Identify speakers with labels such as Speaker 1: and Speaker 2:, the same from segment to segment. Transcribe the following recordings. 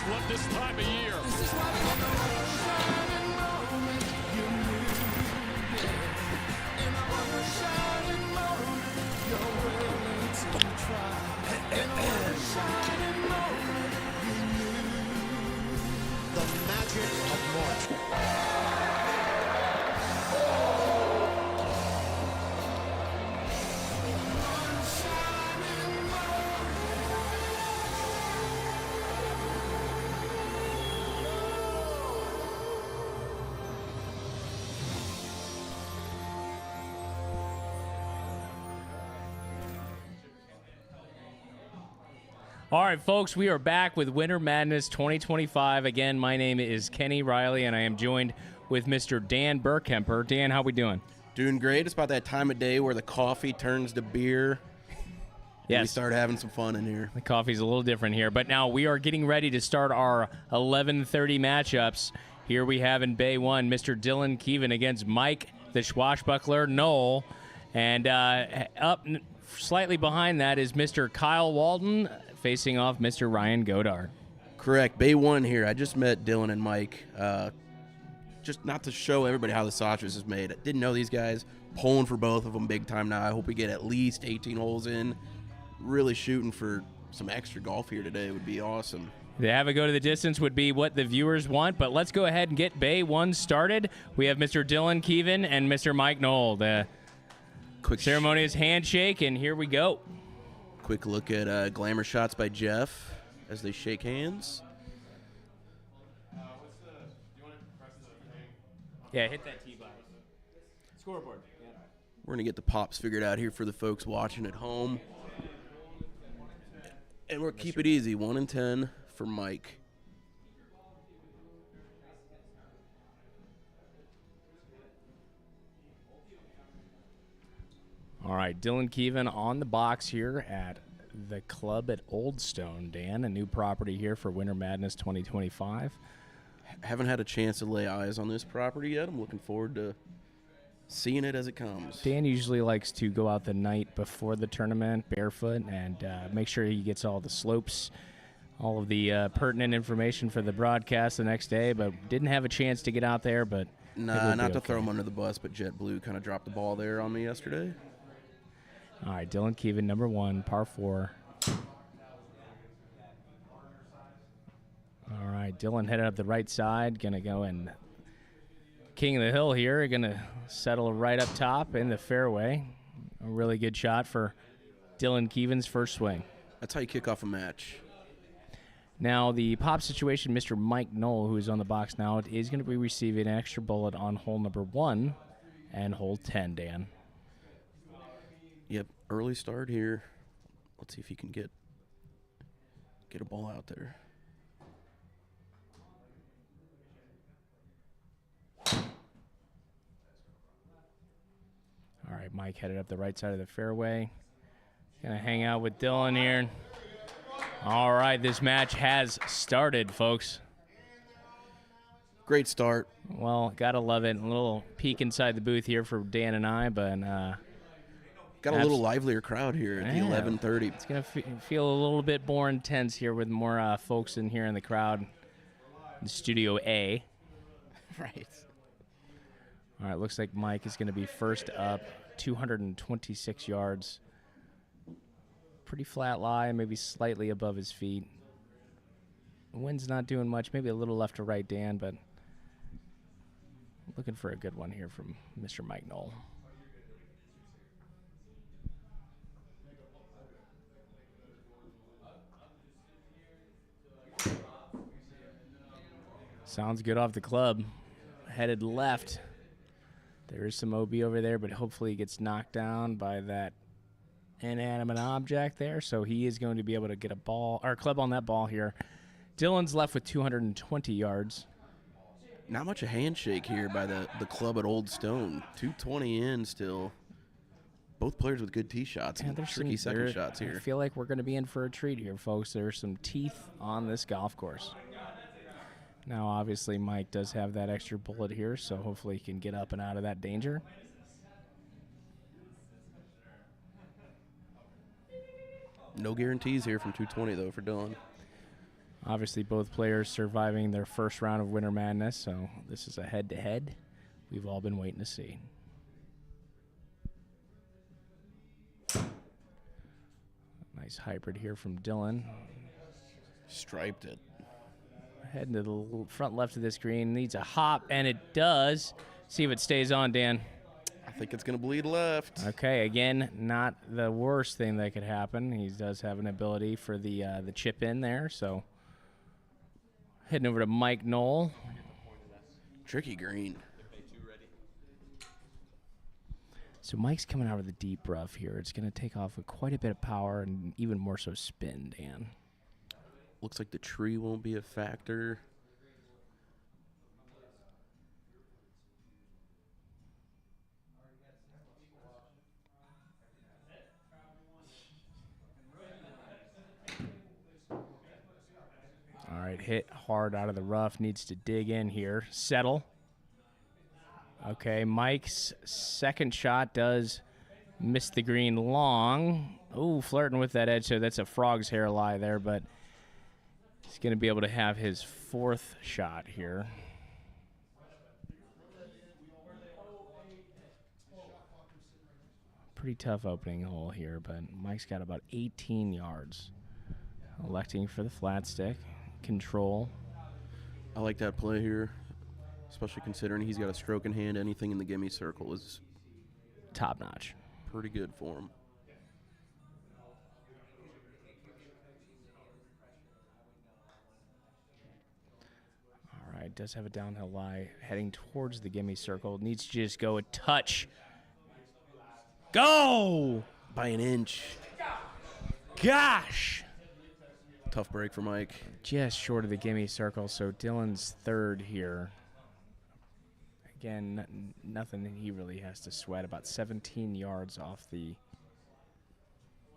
Speaker 1: love this time of year.
Speaker 2: This is why we have a shining moment. You knew, yeah. In our shining moment, you're willing to try. In our shining moment, you knew.
Speaker 3: The magic of March.
Speaker 4: All right, folks, we are back with Winter Madness 2025. Again, my name is Kenny Riley, and I am joined with Mr. Dan Burkemper. Dan, how we doing?
Speaker 5: Doing great. It's about that time of day where the coffee turns to beer.
Speaker 4: Yes.
Speaker 5: We start having some fun in here.
Speaker 4: The coffee's a little different here, but now we are getting ready to start our 11:30 matchups. Here we have in Bay 1, Mr. Dylan Keeven against Mike, the swashbuckler, Noel. And up slightly behind that is Mr. Kyle Walton facing off Mr. Ryan Godar.
Speaker 5: Correct. Bay 1 here. I just met Dylan and Mike. Just not to show everybody how the sausage is made. I didn't know these guys. Pulling for both of them big time now. I hope we get at least 18 holes in. Really shooting for some extra golf here today would be awesome.
Speaker 4: To have a go to the distance would be what the viewers want, but let's go ahead and get Bay 1 started. We have Mr. Dylan Keeven and Mr. Mike Noel. The
Speaker 5: Quick
Speaker 4: ceremonious handshake, and here we go.
Speaker 5: Quick look at glamour shots by Jeff as they shake hands.
Speaker 4: Yeah, hit that tee box. Scoreboard. Yeah.
Speaker 5: We're going to get the pops figured out here for the folks watching at home. And we'll keep it easy. 1 and 10 for Mike.
Speaker 4: All right, Dylan Keeven on the box here at the club at Old Stone, Dan, a new property here for Winter Madness 2025.
Speaker 5: Haven't had a chance to lay eyes on this property yet. I'm looking forward to seeing it as it comes.
Speaker 4: Dan usually likes to go out the night before the tournament barefoot and make sure he gets all the slopes, all of the pertinent information for the broadcast the next day, but didn't have a chance to get out there. But
Speaker 5: Nah, not to throw him under the bus, but JetBlue kind of dropped the ball there on me yesterday.
Speaker 4: All right, Dylan Keeven, number 1, par 4. All right, Dylan headed up the right side, going to go in king of the hill here, going to settle right up top in the fairway. A really good shot for Dylan Keeven's first swing.
Speaker 5: That's how you kick off a match.
Speaker 4: Now, the pop situation, Mr. Mike Noel, who is on the box now, is going to be receiving an extra bullet on hole number 1 and hole 10, Dan.
Speaker 5: Yep, early start here. Let's see if he can get a ball out there.
Speaker 4: All right, Mike headed up the right side of the fairway. Gonna hang out with Dylan here. All right, this match has started, folks.
Speaker 5: Great start.
Speaker 4: Well, gotta love it. A little peek inside the booth here for Dan and I, but
Speaker 5: got a little livelier crowd here at the 11:30.
Speaker 4: It's gonna feel a little bit more intense here with more folks in here in the crowd. In Studio A.
Speaker 5: Right.
Speaker 4: All right, looks like Mike is going to be first up, 226 yards. Pretty flat lie, maybe slightly above his feet. The wind's not doing much, maybe a little left to right, Dan, but looking for a good one here from Mr. Mike Noel. Sounds good off the club. Headed left. There is some OB over there, but hopefully he gets knocked down by that inanimate object there. So he is going to be able to get a ball or club on that ball here. Dylan's left with 220 yards.
Speaker 5: Not much a handshake here by the club at Old Stone. 220 in still. Both players with good tee shots and tricky second shots here.
Speaker 4: I feel like we're going to be in for a treat here, folks. There's some teeth on this golf course. Now, obviously, Mike does have that extra bullet here, so hopefully he can get up and out of that danger.
Speaker 5: No guarantees here from 220, though, for Dylan.
Speaker 4: Obviously, both players surviving their first round of Winter Madness, so this is a head-to-head we've all been waiting to see. Nice hybrid here from Dylan.
Speaker 5: Striped it.
Speaker 4: Heading to the front left of this green. Needs a hop, and it does. See if it stays on, Dan.
Speaker 5: I think it's going to bleed left.
Speaker 4: Okay, again, not the worst thing that could happen. He does have an ability for the chip in there, so heading over to Mike Noel.
Speaker 5: Tricky green.
Speaker 4: So Mike's coming out of the deep rough here. It's going to take off with quite a bit of power and even more so spin, Dan.
Speaker 5: Looks like the tree won't be a factor.
Speaker 4: All right, hit hard out of the rough. Needs to dig in here. Settle. Okay, Mike's second shot does miss the green long. Ooh, flirting with that edge, so that's a frog's hair lie there, but he's going to be able to have his fourth shot here. Pretty tough opening hole here, but Mike's got about 18 yards. Electing for the flat stick. Control.
Speaker 5: I like that play here, especially considering he's got a stroke in hand. Anything in the gimme circle is
Speaker 4: Top notch.
Speaker 5: pretty good for him.
Speaker 4: All right, does have a downhill lie heading towards the gimme circle. Needs to just go a touch. Go!
Speaker 5: By an inch.
Speaker 4: Gosh!
Speaker 5: Tough break for Mike.
Speaker 4: Just short of the gimme circle, so Dylan's third here. Again, nothing he really has to sweat. About 17 yards off the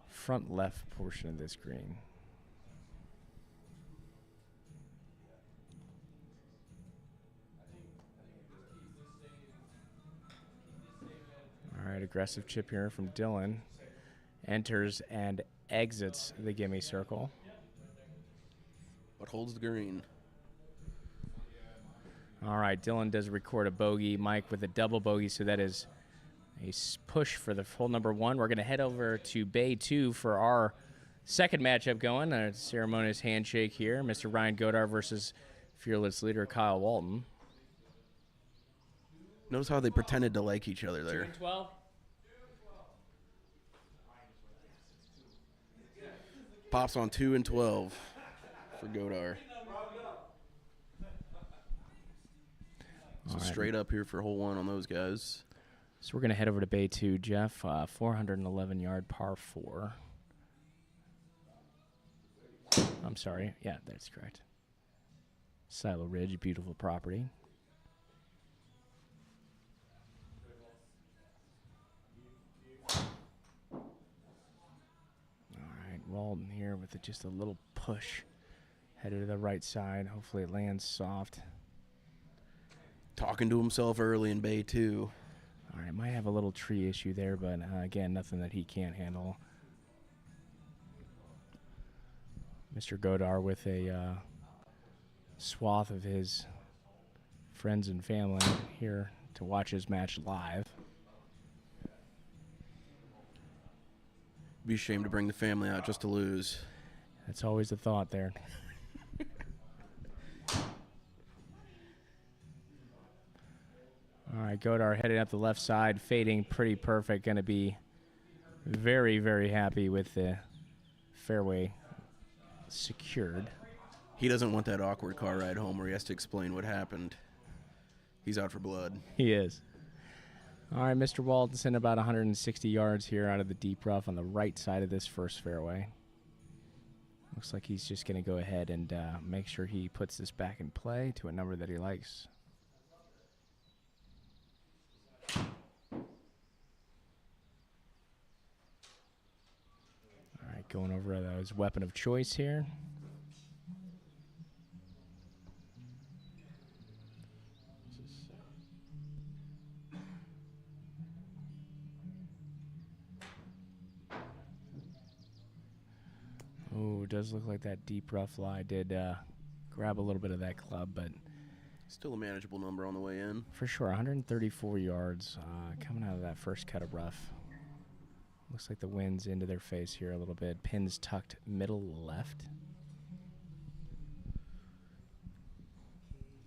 Speaker 4: front left portion of this green. All right, aggressive chip here from Dylan. Enters and exits the gimme circle.
Speaker 5: But holds the green.
Speaker 4: All right, Dylan does record a bogey. Mike with a double bogey, so that is a push for the hole number one. We're going to head over to Bay 2 for our second matchup going. A ceremonious handshake here. Mr. Ryan Godar versus fearless leader Kyle Walton.
Speaker 5: Notice how they pretended to like each other there.
Speaker 4: 12.
Speaker 5: Pops on 2 and 12 for Godar. So straight up here for hole one on those guys.
Speaker 4: So we're going to head over to Bay 2, Jeff. 411-yard par 4. I'm sorry. Yeah, that's correct. Silo Ridge, beautiful property. All right, Walton here with just a little push. Headed to the right side. Hopefully it lands soft.
Speaker 5: Talking to himself early in Bay 2.
Speaker 4: All right, might have a little tree issue there, but again, nothing that he can't handle. Mr. Godar with a swath of his friends and family here to watch his match live.
Speaker 5: Be ashamed to bring the family out just to lose.
Speaker 4: That's always the thought there. All right, Godar heading up the left side, fading pretty perfect. Going to be very, very happy with the fairway secured.
Speaker 5: He doesn't want that awkward car ride home where he has to explain what happened. He's out for blood.
Speaker 4: He is. All right, Mr. Walton sent about 160 yards here out of the deep rough on the right side of this first fairway. Looks like he's just going to go ahead and make sure he puts this back in play to a number that he likes. All right, going over his weapon of choice here. Ooh, it does look like that deep rough lie did grab a little bit of that club, but
Speaker 5: Still a manageable number on the way in.
Speaker 4: for sure, 134 yards coming out of that first cut of rough. Looks like the wind's into their face here a little bit. Pins tucked middle left.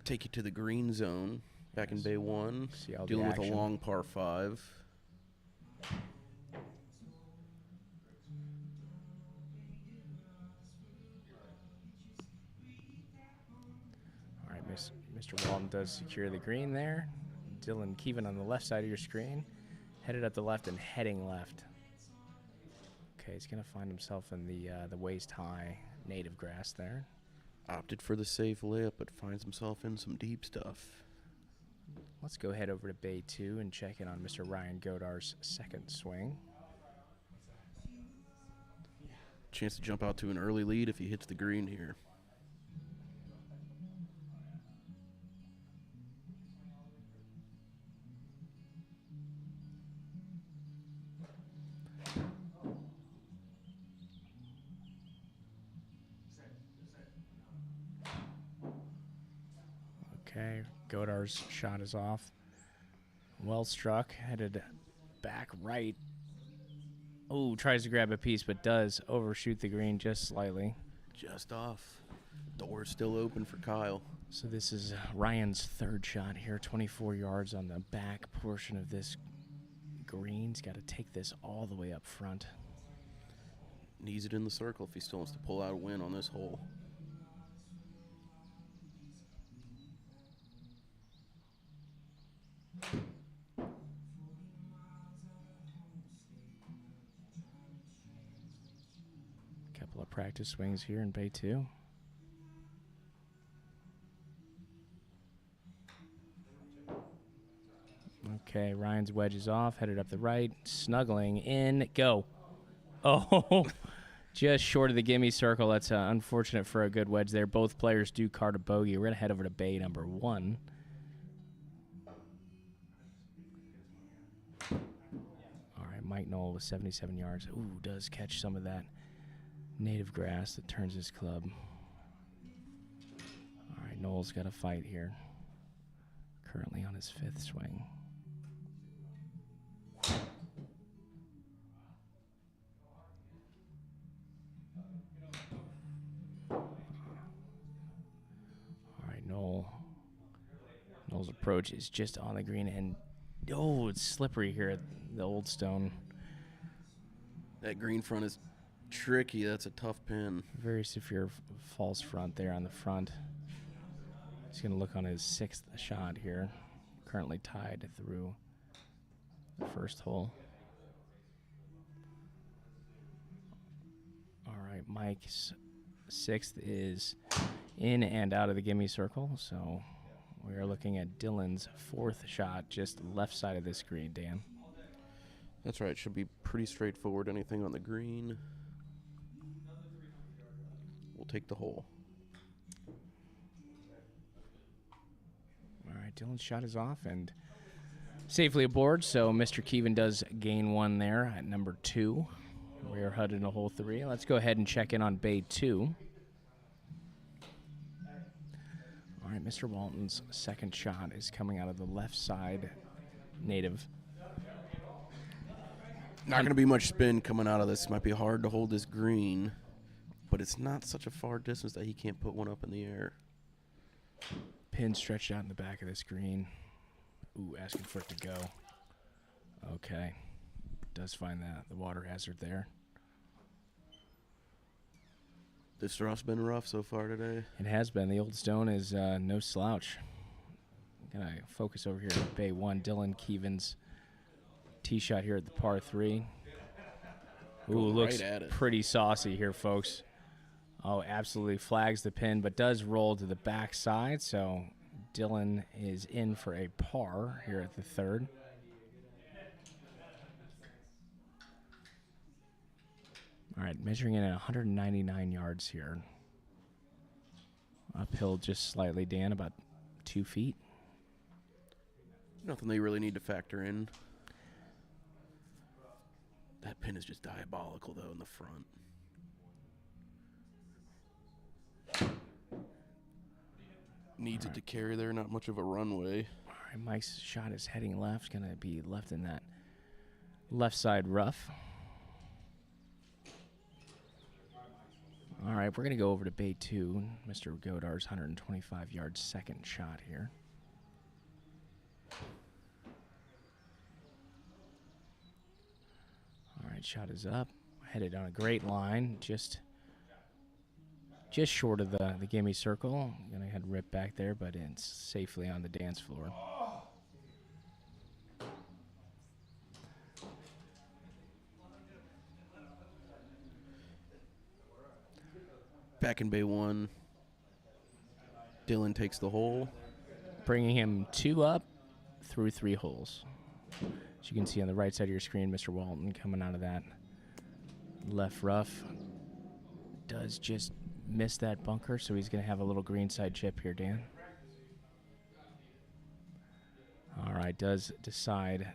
Speaker 5: Take you to the green zone back in Bay 1.
Speaker 4: See all the
Speaker 5: Dealing with a
Speaker 4: action.
Speaker 5: long par 5.
Speaker 4: All right, Mr. Walton does secure the green there. Dylan Keeven on the left side of your screen. Headed up the left and heading left. Okay, he's going to find himself in the waist-high native grass there.
Speaker 5: Opted for the safe layup, but finds himself in some deep stuff.
Speaker 4: Let's go head over to Bay 2 and check in on Mr. Ryan Godar's second swing.
Speaker 5: Chance to jump out to an early lead if he hits the green here.
Speaker 4: Okay, Godar's shot is off. Well struck, headed back right. Oh, tries to grab a piece, but does overshoot the green just slightly.
Speaker 5: Just off. Door's still open for Kyle.
Speaker 4: So this is Ryan's third shot here, 24 yards on the back portion of this green. He's got to take this all the way up front.
Speaker 5: Needs it in the circle if he still wants to pull out a win on this hole.
Speaker 4: Couple of practice swings here in Bay 2. Okay, Ryan's wedge is off, headed up the right, snuggling in, go. Oh, just short of the gimme circle. That's unfortunate for a good wedge there. Both players do card a bogey. We're going to head over to Bay number 1. All right, Mike Noel with 77 yards. Ooh, does catch some of that native grass that turns his club. All right, Noel's got a fight here. Currently on his 5th swing. Noel's approach is just on the green, and oh, it's slippery here at the Old Stone.
Speaker 5: That green front is tricky. That's a tough pin.
Speaker 4: Very severe false front there on the front. He's going to look on his 6th shot here. Currently tied through the first hole. All right, Mike's 6th is in and out of the gimme circle, so we are looking at Dylan's 4th shot, just left side of this green, Dan.
Speaker 5: That's right. Should be pretty straightforward. Anything on the green. We'll take the hole.
Speaker 4: All right, Dylan's shot is off and safely aboard, so Mr. Keeven does gain 1 there at number 2. We are headed to hole 3. Let's go ahead and check in on Bay 2. All right, Mr. Walton's 2nd shot is coming out of the left side native.
Speaker 5: Not going to be much spin coming out of this. Might be hard to hold this green, but it's not such a far distance that he can't put one up in the air.
Speaker 4: Pin stretched out in the back of this green. Ooh, asking for it to go. Okay. Does find the water hazard there.
Speaker 5: This rough's been rough so far today.
Speaker 4: It has been. The Old Stone is no slouch. I'm going to focus over here at Bay 1. Dylan Keeven's tee shot here at the par 3. Ooh,
Speaker 5: Going
Speaker 4: looks
Speaker 5: right at it.
Speaker 4: pretty saucy here, folks. Oh, absolutely flags the pin, but does roll to the back side. So Dylan is in for a par here at the 3rd. All right, measuring in at 199 yards here. Uphill just slightly, Dan, about 2 feet.
Speaker 5: Nothing they really need to factor in. That pin is just diabolical, though, in the front. Needs it to carry there, not much of a runway.
Speaker 4: All right, Mike's shot is heading left. Going to be left in that left side rough. All right, we're going to go over to bay 2. Mr. Godar's 125-yard second shot here. All right, shot is up. Headed on a great line, just short of the gimme circle. Gonna head rip back there, but it's safely on the dance floor.
Speaker 5: Back in bay 1. Dylan takes the hole.
Speaker 4: Bringing him 2 up through 3 holes. As you can see on the right side of your screen, Mr. Walton coming out of that left rough. Does just miss that bunker, so he's going to have a little greenside chip here, Dan. All right, does decide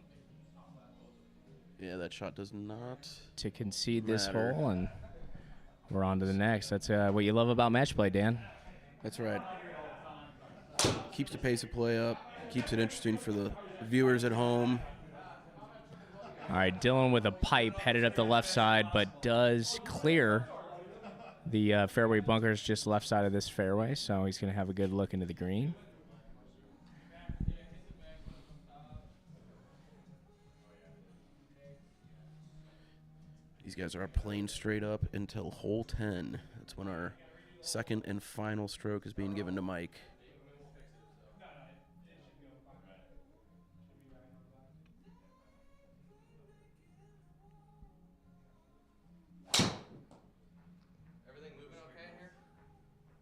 Speaker 5: Yeah, that shot does not
Speaker 4: to concede this
Speaker 5: matter.
Speaker 4: hole, and we're on to the next. That's what you love about match play, Dan.
Speaker 5: That's right. Keeps the pace of play up. Keeps it interesting for the viewers at home.
Speaker 4: All right, Dylan with a pipe headed up the left side, but does clear the fairway bunkers just left side of this fairway, so he's going to have a good look into the green.
Speaker 5: These guys are playing straight up until hole 10. That's when our second and final stroke is being given to Mike.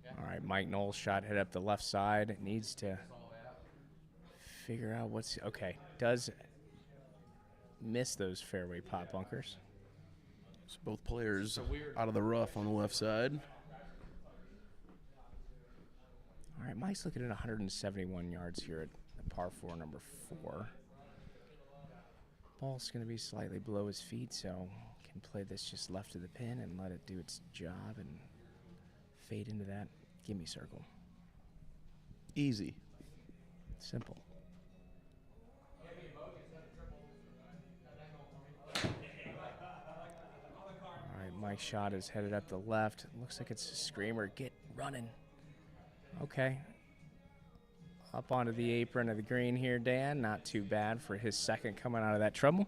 Speaker 4: All right, Mike Noel's shot hit up the left side. Needs to figure out what's okay. Does miss those fairway pot bunkers.
Speaker 5: So both players out of the rough on the left side.
Speaker 4: All right, Mike's looking at 171 yards here at the par 4, number 4. Ball's going to be slightly below his feet, so can play this just left of the pin and let it do its job and fade into that gimme circle.
Speaker 5: Easy.
Speaker 4: Simple. All right, Mike's shot is headed up the left. Looks like it's a screamer. Get running. Okay. Up onto the apron of the green here, Dan. Not too bad for his second coming out of that trouble.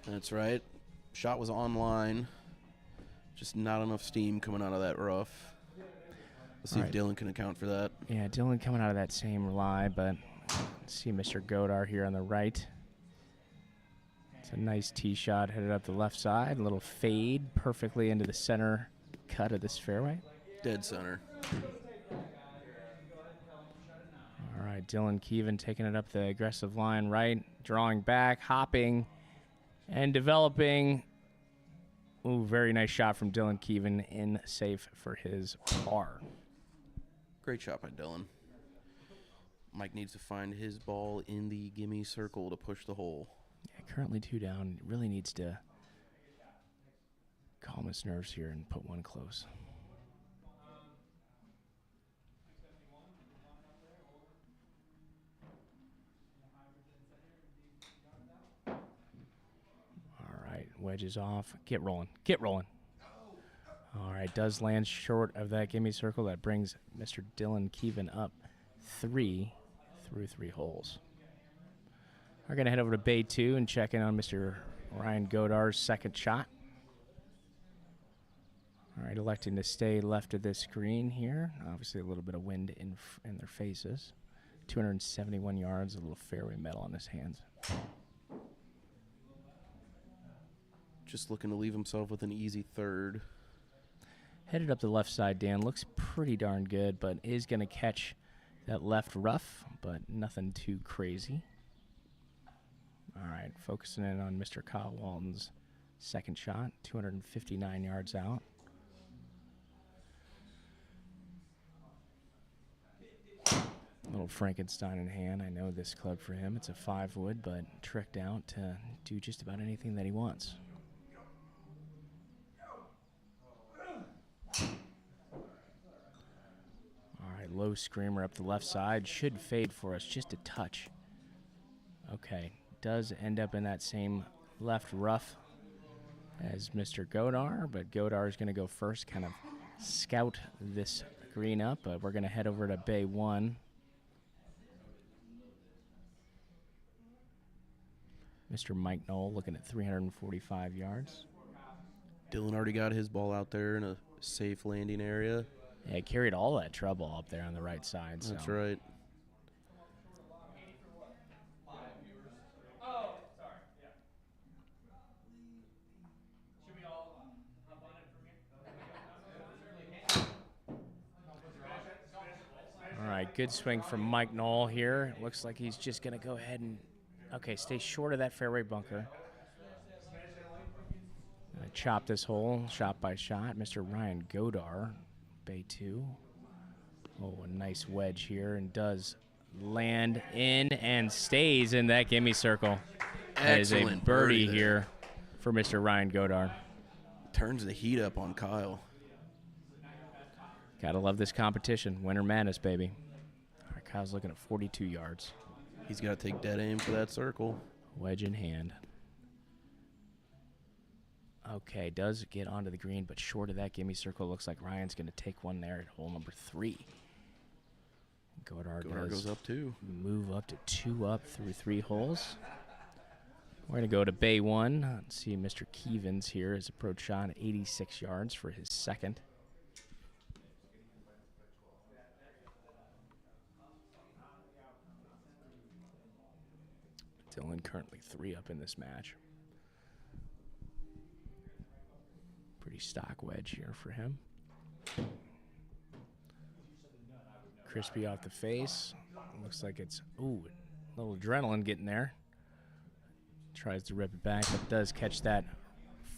Speaker 5: That's right. Shot was online. Just not enough steam coming out of that rough. Let's see if Dylan can account for that.
Speaker 4: Yeah, Dylan coming out of that same lie, but see Mr. Godar here on the right. It's a nice tee shot headed up the left side. A little fade perfectly into the center cut of this fairway.
Speaker 5: Dead center.
Speaker 4: All right, Dylan Keeven taking it up the aggressive line right, drawing back, hopping, and developing. Ooh, very nice shot from Dylan Keeven in safe for his par.
Speaker 5: Great shot by Dylan. Mike needs to find his ball in the gimme circle to push the hole.
Speaker 4: Yeah, currently 2 down. Really needs to calm his nerves here and put one close. All right, wedges off. Get rolling. Get rolling. All right, does land short of that gimme circle. That brings Mr. Dylan Keeven up 3 through 3 holes. We're going to head over to bay 2 and check in on Mr. Ryan Godar's second shot. All right, electing to stay left of this green here. Obviously a little bit of wind in their faces. 271 yards, a little fairway metal on his hands.
Speaker 5: Just looking to leave himself with an easy third.
Speaker 4: Headed up the left side, Dan. Looks pretty darn good, but is going to catch that left rough, but nothing too crazy. All right, focusing in on Mr. Kyle Walton's second shot, 259 yards out. Little Frankenstein in hand. I know this club for him. It's a 5-wood, but tricked out to do just about anything that he wants. All right, low low screamer up the left side. Should fade for us just a touch. Okay, does end up in that same left rough as Mr. Godar, but Godar is going to go first, kind of scout this green up. But we're going to head over to Bay 1. Mr. Mike Noel looking at 345 yards.
Speaker 5: Dylan already got his ball out there in a safe landing area.
Speaker 4: Yeah, he carried all that trouble up there on the right side.
Speaker 5: That's
Speaker 4: so.
Speaker 5: right.
Speaker 4: All right, good swing from Mike Noel here. Looks like he's just going to go ahead and, okay, stay short of that fairway bunker. Chop this hole, shot by shot. Mr. Ryan Godar, Bay 2. Oh, a nice wedge here, and does land in and stays in that gimme circle. That is a
Speaker 5: Excellent
Speaker 4: birdie
Speaker 5: there.
Speaker 4: here for Mr. Ryan Godar.
Speaker 5: Turns the heat up on Kyle.
Speaker 4: Gotta love this competition. Winter Madness, baby. All right, Kyle's looking at 42 yards.
Speaker 5: He's got to take dead aim for that circle.
Speaker 4: Wedge in hand. Okay, does get onto the green, but short of that gimme circle. Looks like Ryan's going to take one there at hole number 3. Godar
Speaker 5: Goes up too.
Speaker 4: Move up to 2 up through 3 holes. We're going to go to Bay 1. See Mr. Keeven's here. His approach shot at 86 yards for his second. Dylan currently 3 up in this match. Pretty stock wedge here for him. Crispy off the face. Looks like it's, ooh, a little adrenaline getting there. Tries to rip it back, but does catch that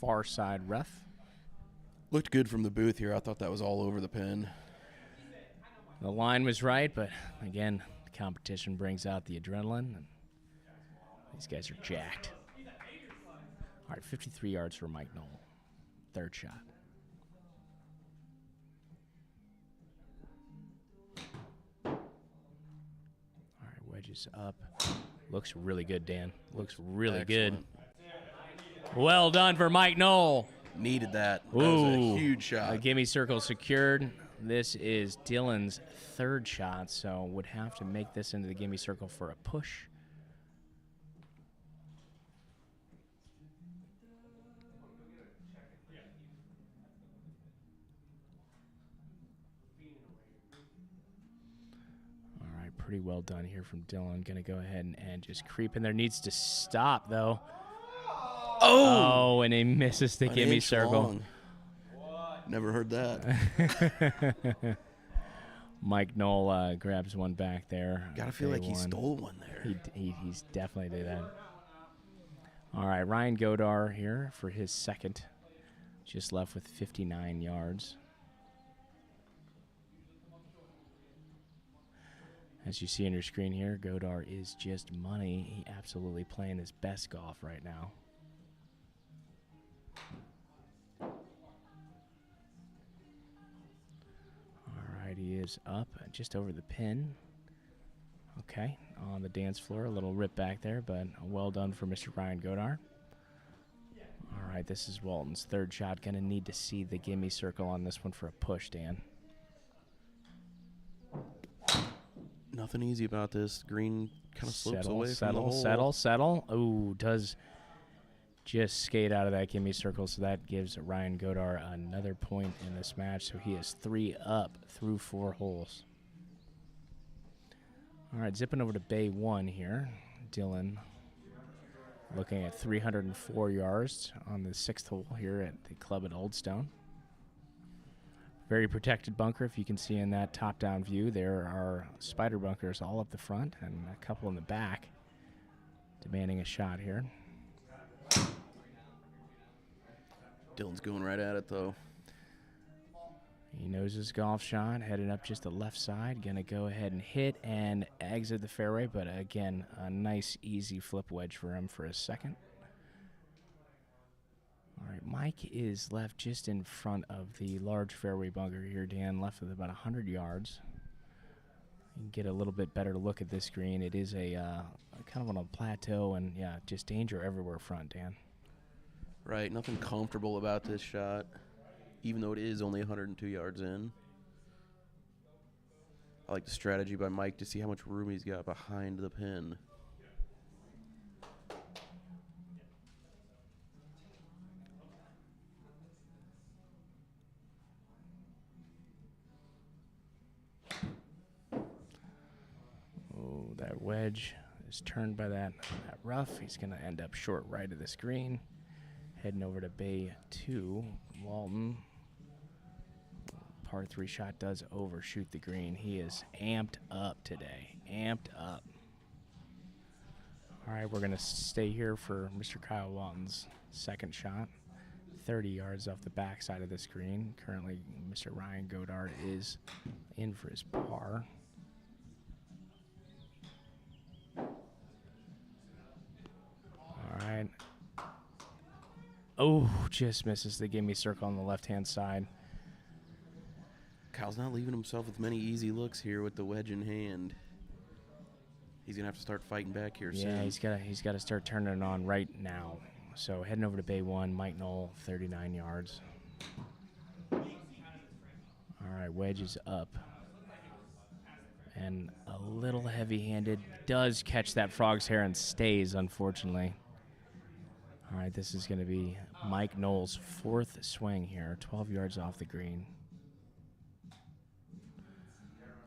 Speaker 4: far side rough.
Speaker 5: Looked good from the booth here. I thought that was all over the pin.
Speaker 4: The line was right, but again, the competition brings out the adrenaline. And these guys are jacked. All right, 53 yards for Mike Noel. Third shot. All right, wedges up. Looks really good, Dan. Looks really
Speaker 5: Excellent.
Speaker 4: good. Well done for Mike Noel.
Speaker 5: Needed that. That
Speaker 4: Ooh,
Speaker 5: was a huge shot.
Speaker 4: A gimme circle secured. This is Dylan's third shot, so would have to make this into the gimme circle for a push. Pretty well done here from Dylan. Going to go ahead and just creep in there. Needs to stop, though. Oh, and he misses the gimme circle.
Speaker 5: Long. Never heard that.
Speaker 4: Mike Noel grabs one back there.
Speaker 5: Gotta feel like he stole one there.
Speaker 4: He's definitely did that. All right, Ryan Godar here for his second. Just left with 59 yards. As you see on your screen here, Godar is just money. He absolutely playing his best golf right now. All right, he is up just over the pin. Okay, on the dance floor, a little rip back there, but well done for Mr. Ryan Godar. All right, this is Walton's third shot. Going to need to see the gimme circle on this one for a push, Dan.
Speaker 5: Nothing easy about this. Green kind of slopes away from the hole.
Speaker 4: Settle. Ooh, does just skate out of that gimme circle, so that gives Ryan Godar another point in this match. So he is 3 up through 4 holes. All right, zipping over to Bay 1 here. Dylan looking at 304 yards on the 6th hole here at the club at Oldstone. Very protected bunker, if you can see in that top-down view. There are spider bunkers all up the front and a couple in the back. Demanding a shot here.
Speaker 5: Dylan's going right at it, though.
Speaker 4: He knows his golf shot, headed up just the left side. Going to go ahead and hit and exit the fairway, but again, a nice, easy flip wedge for him for his second. All right, Mike is left just in front of the large fairway bunker here, Dan, left with about 100 yards. You can get a little bit better look at this green. It is a kind of on a plateau, and yeah, just danger everywhere front, Dan.
Speaker 5: Right, nothing comfortable about this shot, even though it is only 102 yards in. I like the strategy by Mike to see how much room he's got behind the pin.
Speaker 4: Oh, that wedge is turned by that rough. He's going to end up short right of the screen. Heading over to bay 2, Walton. Par 3 shot does overshoot the green. He is amped up today. Amped up. All right, we're going to stay here for Mr. Kyle Walton's second shot. 30 yards off the backside of the screen. Currently, Mr. Ryan Godar is in for his par. All right. Oh, just misses the gimme circle on the left-hand side.
Speaker 5: Kyle's not leaving himself with many easy looks here with the wedge in hand. He's gonna have to start fighting back here soon.
Speaker 4: Yeah, he's got to start turning it on right now. So heading over to bay 1, Mike Noel, 39 yards. All right, wedge is up. And a little heavy-handed. Does catch that frog's hair and stays, unfortunately. All right, this is going to be Mike Noel's 4th swing here, 12 yards off the green.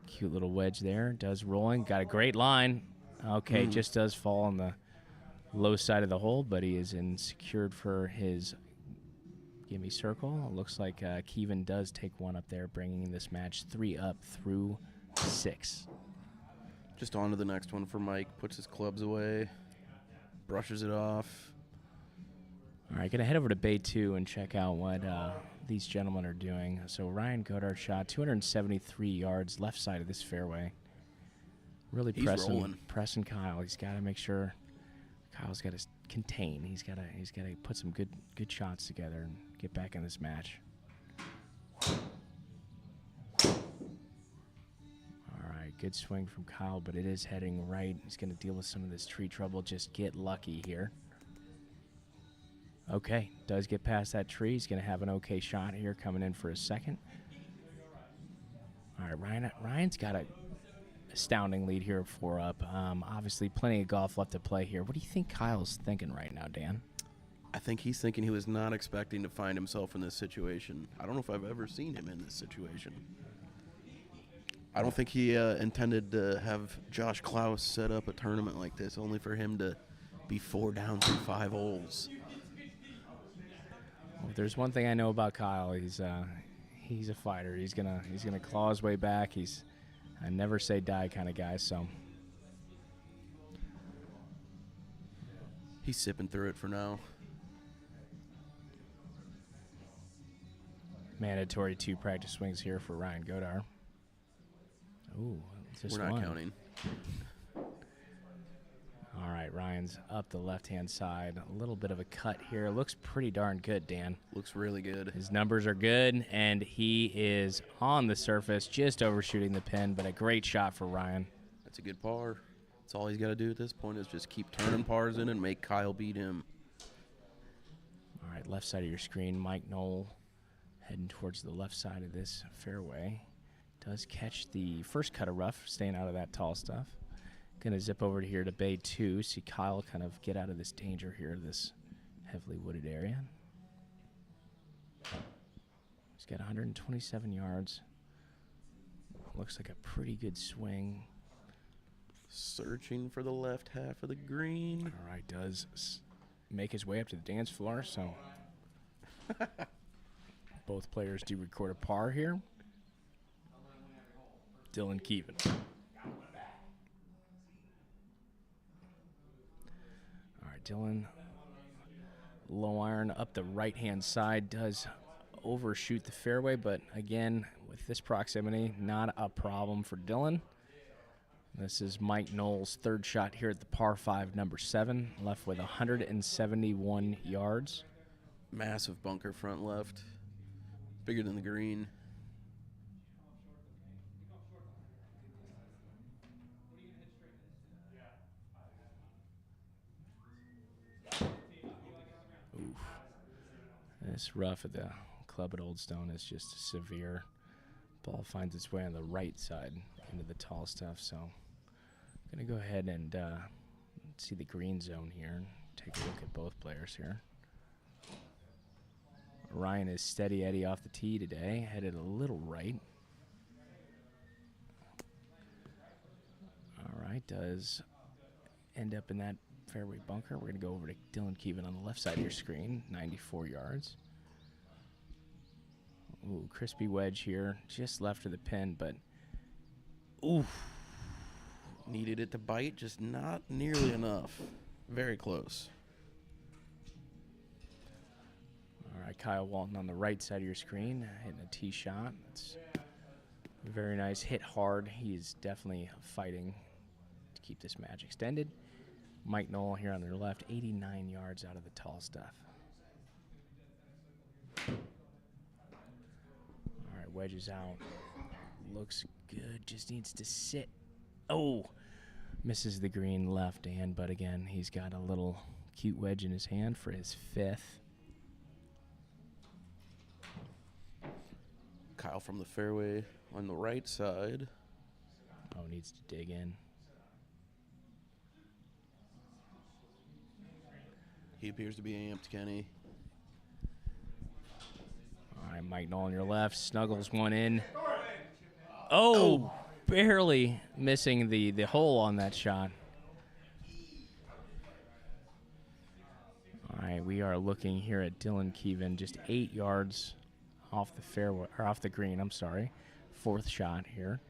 Speaker 4: Cute little wedge there. Does rolling. Got a great line. Okay, just does fall on the low side of the hole, but he is secured for his gimme circle. It looks like Keeven does take one up there, bringing this match 3 up through 6.
Speaker 5: Just on to the next one for Mike. Puts his clubs away. Brushes it off.
Speaker 4: All right, going to head over to bay 2 and check out what these gentlemen are doing. So Ryan Godar shot 273 yards left side of this fairway. Really pressing Kyle. He's got to make sure Kyle's got to contain. He's got to put some good shots together and get back in this match. All right, good swing from Kyle, but it is heading right. He's going to deal with some of this tree trouble. Just get lucky here. Okay, does get past that tree. He's going to have an okay shot here coming in for a second. All right, Ryan's got a astounding lead here, 4 up. Obviously, plenty of golf left to play here. What do you think Kyle's thinking right now, Dan?
Speaker 5: I think he's thinking he was not expecting to find himself in this situation. I don't know if I've ever seen him in this situation. I don't think he intended to have Josh Klaus set up a tournament like this, only for him to be 4 down through 5 holes.
Speaker 4: Well, if there's one thing I know about Kyle, he's a fighter. He's gonna claw his way back. He's a never say die kind of guy. So
Speaker 5: he's sipping through it for now.
Speaker 4: Mandatory 2 practice swings here for Ryan Godar. Ooh, just
Speaker 5: We're not
Speaker 4: one.
Speaker 5: counting.
Speaker 4: All right, Ryan's up the left-hand side. A little bit of a cut here. Looks pretty darn good, Dan.
Speaker 5: Looks really good.
Speaker 4: His numbers are good, and he is on the surface, just overshooting the pin, but a great shot for Ryan.
Speaker 5: That's a good par. That's all he's got to do at this point is just keep turning pars in and make Kyle beat him.
Speaker 4: All right, left side of your screen, Mike Noel heading towards the left side of this fairway. Does catch the first cut of rough, staying out of that tall stuff. Going to zip over here to bay 2, see Kyle kind of get out of this danger here, this heavily wooded area. He's got 127 yards. Looks like a pretty good swing.
Speaker 5: Searching for the left half of the green.
Speaker 4: All right, does make his way up to the dance floor, so both players do record a par here. Dylan Keeven. All right, Dylan, low iron up the right-hand side, does overshoot the fairway, but again, with this proximity, not a problem for Dylan. This is Mike Noel's third shot here at the par 5, number 7, left with 171 yards.
Speaker 5: Massive bunker front left. Bigger than the green.
Speaker 4: This rough at the club at Old Stone is just severe. Ball finds its way on the right side into the tall stuff, so I'm going to go ahead and see the green zone here and take a look at both players here. Ryan is steady Eddie off the tee today, headed a little right. All right, does end up in that fairway bunker. We're going to go over to Dylan Keeven on the left side of your screen, 94 yards. Ooh, crispy wedge here, just left of the pin, but oof.
Speaker 5: Needed it to bite, just not nearly enough. Very close.
Speaker 4: All right, Kyle Walton on the right side of your screen, hitting a tee shot. That's very nice, hit hard. He's definitely fighting to keep this match extended. Mike Noel here on their left, 89 yards out of the tall stuff. All right, wedges out. Looks good, just needs to sit. Oh, misses the green left hand, but again, he's got a little cute wedge in his hand for his 5th.
Speaker 5: Kyle from the fairway on the right side.
Speaker 4: Oh, needs to dig in.
Speaker 5: He appears to be amped, Kenny.
Speaker 4: All right, Mike Noel on your left, snuggles one in. Oh, barely missing the hole on that shot. All right, we are looking here at Dylan Keeven, just 8 yards off the fairway, or off the green, I'm sorry. 4th shot here.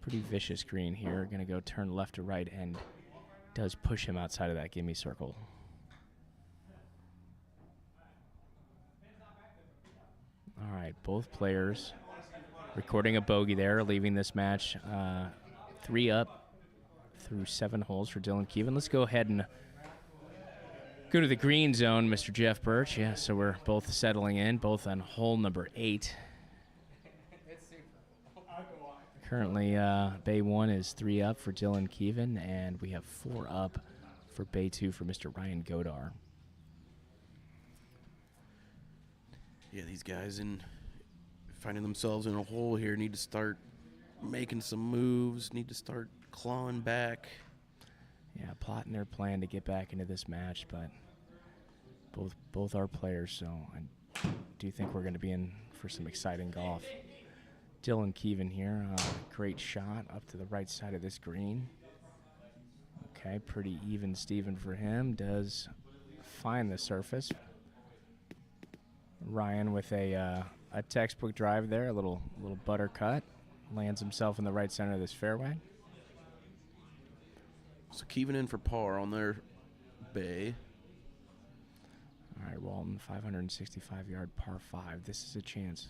Speaker 4: Pretty vicious green here. Going to go turn left to right and does push him outside of that gimme circle. All right, both players recording a bogey there, leaving this match 3 up through 7 holes for Dylan Keeven. Let's go ahead and go to the green zone, Mr. Jeff Birch. Yeah, so we're both settling in, both on hole number 8. Currently, Bay 1 is 3 up for Dylan Keeven, and we have 4 up for Bay 2 for Mr. Ryan Godar.
Speaker 5: Yeah, these guys finding themselves in a hole here need to start making some moves, need to start clawing back.
Speaker 4: Yeah, plotting their plan to get back into this match, but both are players, so I do think we're going to be in for some exciting golf. Dylan Keeven here, great shot up to the right side of this green. Okay, pretty even Steven for him, does find the surface. Ryan with a textbook drive there, a little butter cut, lands himself in the right center of this fairway.
Speaker 5: So Keeven in for par on their bay.
Speaker 4: All right, Walton, 565-yard par 5. This is a chance.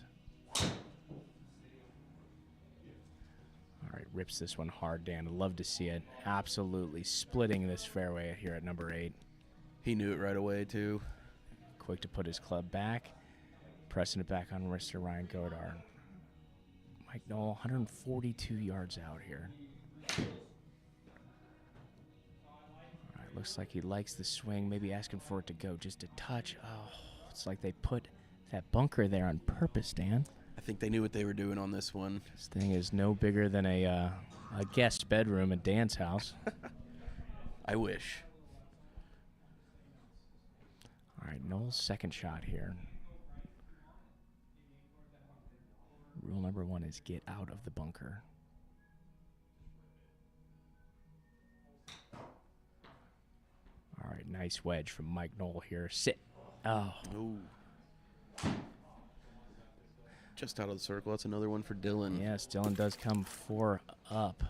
Speaker 4: All right, rips this one hard, Dan. I'd love to see it. Absolutely splitting this fairway here at number 8.
Speaker 5: He knew it right away, too.
Speaker 4: Quick to put his club back. Pressing it back on Mr. Ryan Godar. Mike Noel, 142 yards out here. All right, looks like he likes the swing. Maybe asking for it to go just a touch. Oh, it's like they put that bunker there on purpose, Dan.
Speaker 5: I think they knew what they were doing on this one.
Speaker 4: This thing is no bigger than a guest bedroom at Dan's house.
Speaker 5: I wish.
Speaker 4: All right, Noel's second shot here. Rule number 1 is get out of the bunker. All right, nice wedge from Mike Noel here. Sit. Oh.
Speaker 5: Ooh. Just out of the circle. That's another one for Dylan.
Speaker 4: Yes, Dylan does come 4 up.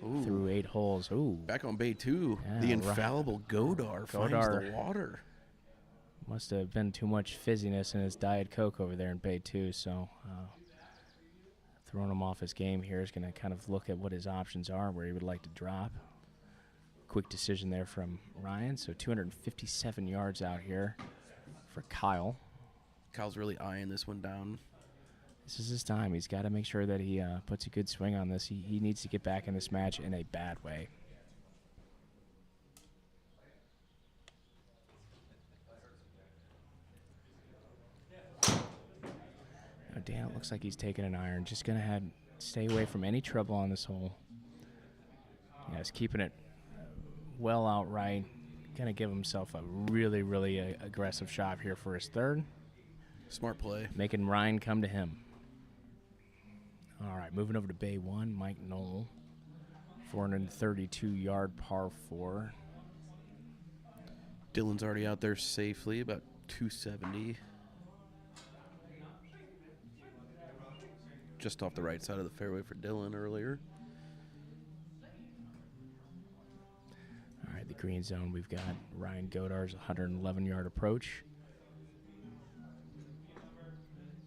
Speaker 5: Ooh.
Speaker 4: Through 8 holes. Ooh.
Speaker 5: Back on Bay 2,
Speaker 4: Yeah,
Speaker 5: the infallible Godar finds the water.
Speaker 4: Must have been too much fizziness in his Diet Coke over there in Bay 2, so throwing him off his game here is going to kind of look at what his options are, where he would like to drop. Quick decision there from Ryan, so 257 yards out here for Kyle.
Speaker 5: Kyle's really eyeing this one down.
Speaker 4: This is his time. He's got to make sure that he puts a good swing on this. He needs to get back in this match in a bad way. Dan, it looks like he's taking an iron. Just going to stay away from any trouble on this hole. Yeah, he's keeping it well outright. Going to give himself a really, really aggressive shot here for his third.
Speaker 5: Smart play.
Speaker 4: Making Ryan come to him. All right, moving over to Bay 1, Mike Noel. 432-yard par 4.
Speaker 5: Dylan's already out there safely, about 270. Just off the right side of the fairway for Dylan earlier.
Speaker 4: All right, the green zone, we've got Ryan Godar's 111-yard approach.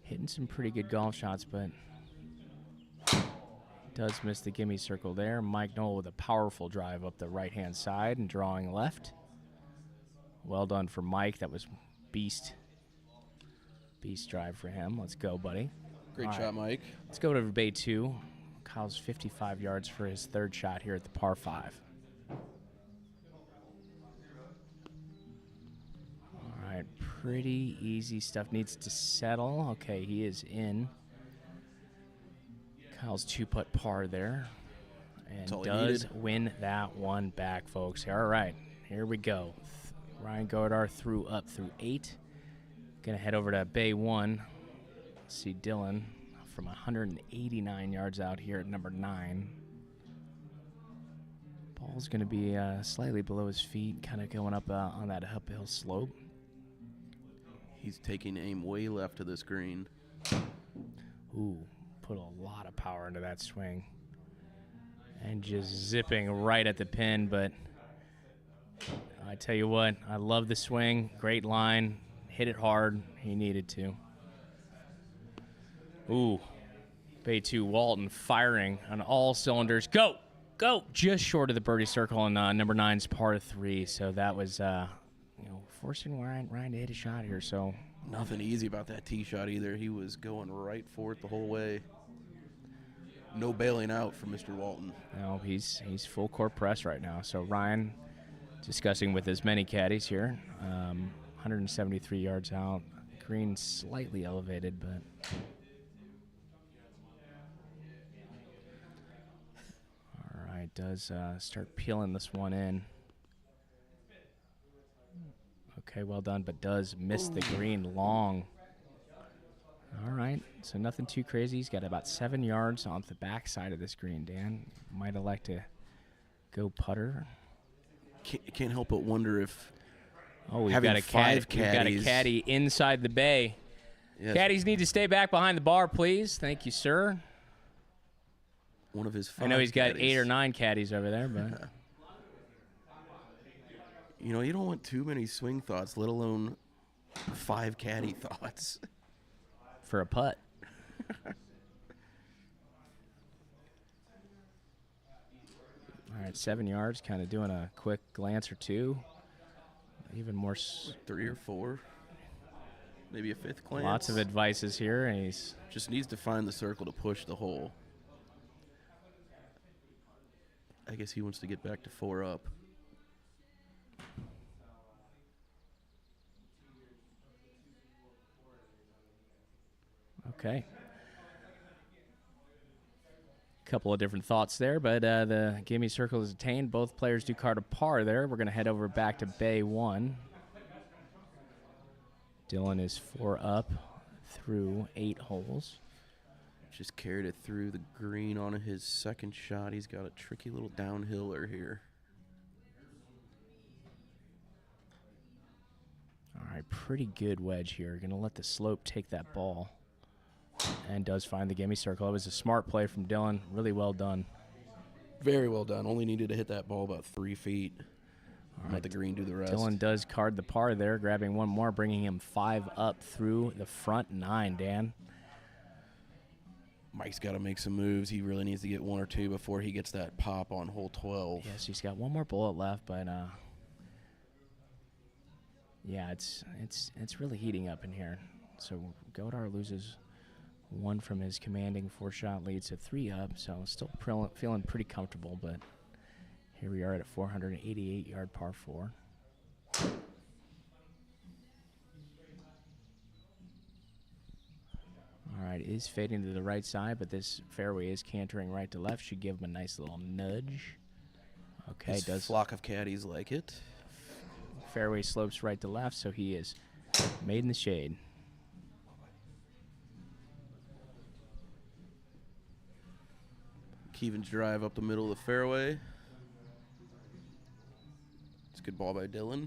Speaker 4: Hitting some pretty good golf shots, but does miss the gimme circle there. Mike Noel with a powerful drive up the right-hand side and drawing left. Well done for Mike. That was beast drive for him. Let's go, buddy.
Speaker 5: Great
Speaker 4: All
Speaker 5: shot,
Speaker 4: right.
Speaker 5: Mike.
Speaker 4: Let's go to Bay 2. Kyle's 55 yards for his third shot here at the par 5. All right, pretty easy stuff. Needs to settle. Okay, he is in. Kyle's 2-putt par there. And does win that one back, folks. All right, here we go. Ryan Godar through 8. Gonna head over to Bay 1. See Dylan from 189 yards out here at number 9. Ball's gonna be slightly below his feet, kind of going up on that uphill slope.
Speaker 5: He's taking aim way left of this green.
Speaker 4: Ooh, put a lot of power into that swing. And just zipping right at the pin, but I tell you what, I love the swing. Great line. Hit it hard. He needed to. Ooh. Bay 2, Walton firing on all cylinders. Go! Go! Just short of the birdie circle on number 9's par 3. So that was, forcing Ryan to hit a shot here. So
Speaker 5: Nothing easy about that tee shot either. He was going right for it the whole way. No bailing out for Mr. Walton.
Speaker 4: no, he's full court press right now. So Ryan discussing with his many caddies here. 173 yards out. Green slightly elevated, but all right, does start peeling this one in. Okay, well done, but does miss the green long. All right, so nothing too crazy. He's got about 7 yards on the back side of this green, Dan. Might have liked to go putter.
Speaker 5: Can't help but wonder if
Speaker 4: Oh, we've
Speaker 5: having
Speaker 4: got a caddy.
Speaker 5: five
Speaker 4: We've got a
Speaker 5: caddies-
Speaker 4: caddy inside the bay.
Speaker 5: yes,
Speaker 4: Caddies need to stay back behind the bar, please. Thank you, sir.
Speaker 5: one of his
Speaker 4: I know he's got
Speaker 5: caddies.
Speaker 4: 8 or 9 caddies over there, but
Speaker 5: You know, you don't want too many swing thoughts, let alone 5 caddy thoughts.
Speaker 4: for a putt. All right, 7 yards, kind of doing a quick glance or two. Even more,
Speaker 5: 3 or 4, maybe a 5th glance.
Speaker 4: lots of advices here, and he's
Speaker 5: Just needs to find the circle to push the hole. I guess he wants to get back to 4 up.
Speaker 4: okay. Couple of different thoughts there, but the gimme circle is attained. Both players do card a par there. We're going to head over back to Bay 1. Dylan is 4 up through 8 holes.
Speaker 5: Just carried it through the green on his second shot. He's got a tricky little downhiller here.
Speaker 4: All right, pretty good wedge here. Going to let the slope take that ball. And does find the gimme circle. It was a smart play from Dylan. Really well done.
Speaker 5: Very well done. Only needed to hit that ball about 3 feet. Let the green do the rest.
Speaker 4: Dylan does card the par there, grabbing one more, bringing him 5 up through the front 9, Dan.
Speaker 5: Mike's got to make some moves. He really needs to get 1 or 2 before he gets that pop on hole 12.
Speaker 4: Yes, he's got one more bullet left, but yeah, it's really heating up in here. So Godar loses 1 from his commanding 4-shot lead, so 3 up. So still feeling pretty comfortable, but here we are at a 488-yard par 4. All right, is fading to the right side, but this fairway is cantering right to left. Should give him a nice little nudge. Okay,
Speaker 5: His
Speaker 4: does
Speaker 5: flock of caddies like it.
Speaker 4: fairway slopes right to left, so he is made in the shade.
Speaker 5: Keeven's drive up the middle of the fairway. It's a good ball by Dylan.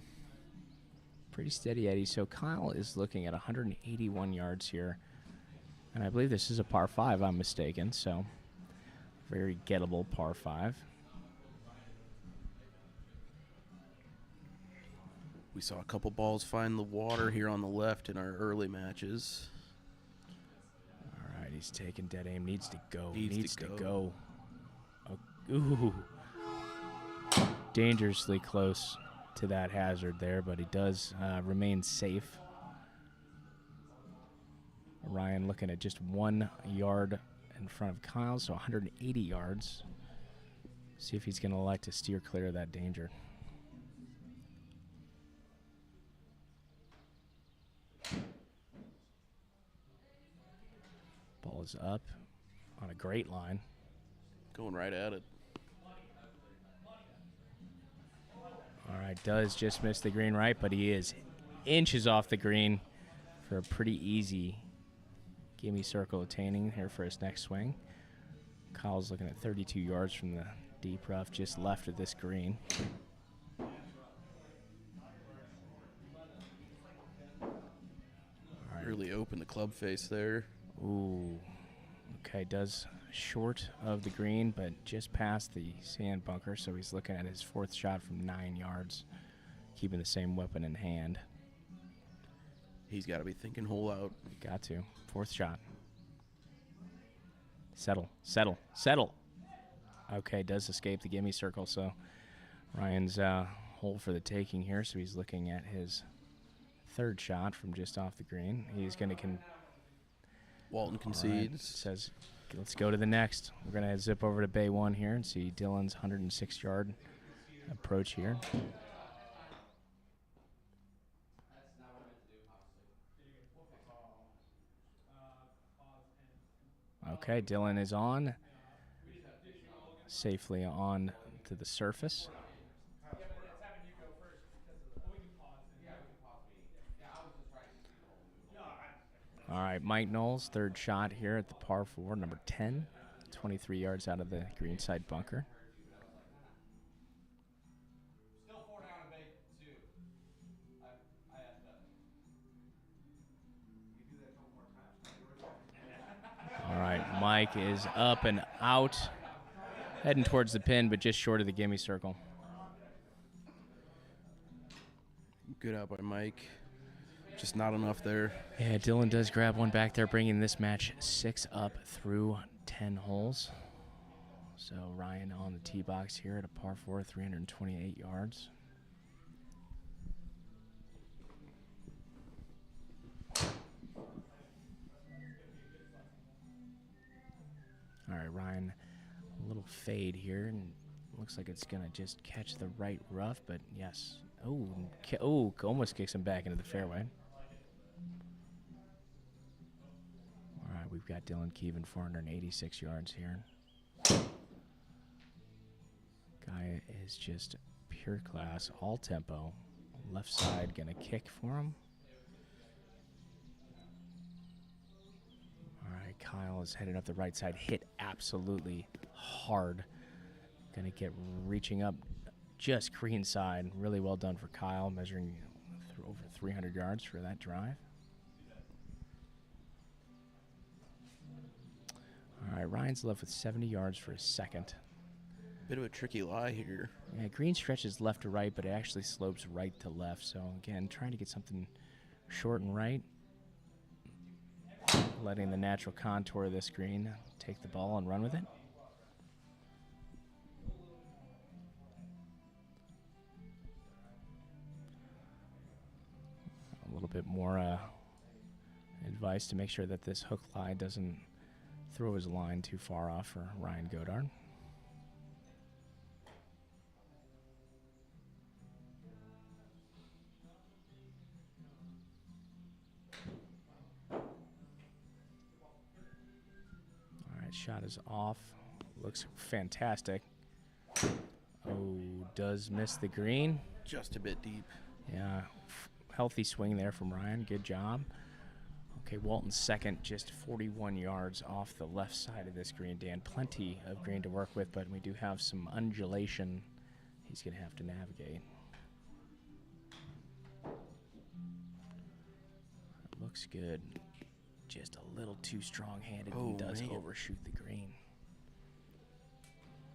Speaker 4: Pretty steady Eddie. So Kyle is looking at 181 yards here. And I believe this is a par 5, I'm mistaken. So very gettable par 5.
Speaker 5: We saw a couple balls find the water here on the left in our early matches.
Speaker 4: All right, he's taking dead aim. Needs to go.
Speaker 5: Needs to go.
Speaker 4: Oh, ooh. Dangerously close to that hazard there, but he does remain safe. Ryan looking at just 1 yard in front of Kyle, so 180 yards. See if he's going to elect to steer clear of that danger. Ball is up on a great line.
Speaker 5: Going right at it.
Speaker 4: All right, does just miss the green right, but he is inches off the green for a pretty easy gimme circle attaining here for his next swing. Kyle's looking at 32 yards from the deep rough, just left of this green.
Speaker 5: Really open the club face there.
Speaker 4: Ooh. Okay, does short of the green, but just past the sand bunker, so he's looking at his 4th shot from 9 yards, keeping the same weapon in hand.
Speaker 5: He's got to be thinking hole out.
Speaker 4: Got to. 4th shot. Settle, settle, settle. Okay, does escape the gimme circle, so Ryan's hole for the taking here, so he's looking at his 3rd shot from just off the green. He's going to
Speaker 5: Walton concedes.
Speaker 4: Says, let's go to the next. We're going to zip over to Bay 1 here and see Dylan's 106-yard approach here. Okay, Dylan is on. Safely on to the surface. All right, Mike Knowles, 3rd shot here at the par 4, number 10, 23 yards out of the greenside bunker.
Speaker 1: Still 4 down in Bay 2. I asked that. You do that a couple more times.
Speaker 4: All right, Mike is up and out, heading towards the pin, but just short of the gimme circle.
Speaker 5: Good out by Mike. Just not enough there.
Speaker 4: Yeah, Dylan does grab one back there, bringing this match 6 up through 10 holes. So Ryan on the tee box here at a par 4, 328 yards. All right, Ryan, a little fade here, and looks like it's going to just catch the right rough, but yes. Oh, almost kicks him back into the fairway. All right, we've got Dylan Keeven, 486 yards here. Guy is just pure class, all tempo. Left side gonna kick for him. All right, Kyle is headed up the right side, hit absolutely hard. Gonna get reaching up just green side. Really well done for Kyle, measuring over 300 yards for that drive. All right, Ryan's left with 70 yards for his 2nd.
Speaker 5: Bit of a tricky lie here.
Speaker 4: Yeah, green stretches left to right, but it actually slopes right to left. So, again, trying to get something short and right. Letting the natural contour of this green take the ball and run with it. A little bit more advice to make sure that this hook lie doesn't throw his line too far off for Ryan Godar. Shot is off. Looks fantastic. Oh, does miss the green.
Speaker 5: Just a bit deep.
Speaker 4: Yeah, healthy swing there from Ryan. Good job. Okay, Walton's second, just 41 yards off the left side of this green, Dan. Plenty of green to work with, but we do have some undulation he's going to have to navigate. Looks good. Just a little too strong-handed.
Speaker 5: Oh,
Speaker 4: He does
Speaker 5: man.
Speaker 4: overshoot the green.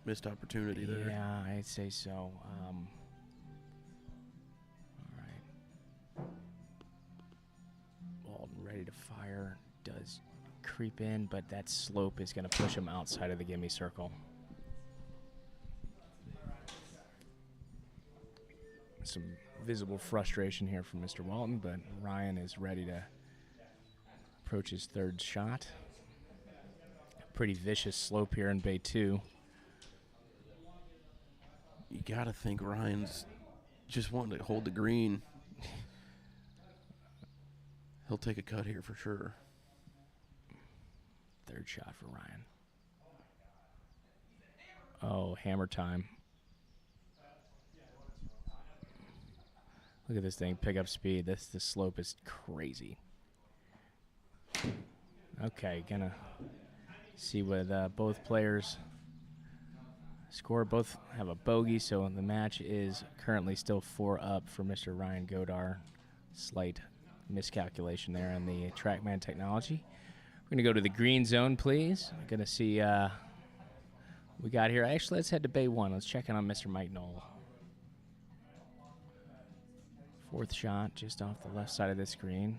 Speaker 5: Missed opportunity there.
Speaker 4: Yeah, I'd say so. All right. Walton ready to fire. Does creep in, but that slope is going to push him outside of the gimme circle. Some visible frustration here from Mr. Walton, but Ryan is ready to approach his third shot. Pretty vicious slope here in Bay 2.
Speaker 5: You got to think Ryan's just wanting to hold the green. He'll take a cut here for sure.
Speaker 4: Third shot for Ryan. Oh, hammer time. Look at this thing, pick up speed. The slope is crazy. Okay, gonna see what both players score. Both have a bogey, so the match is currently still 4 up for Mr. Ryan Godar. Slight miscalculation there on the TrackMan technology. We're gonna go to the green zone, please. I'm gonna see we got here. Actually, let's head to Bay 1. Let's check in on Mr. Mike Noel. Fourth shot, just off the left side of the screen.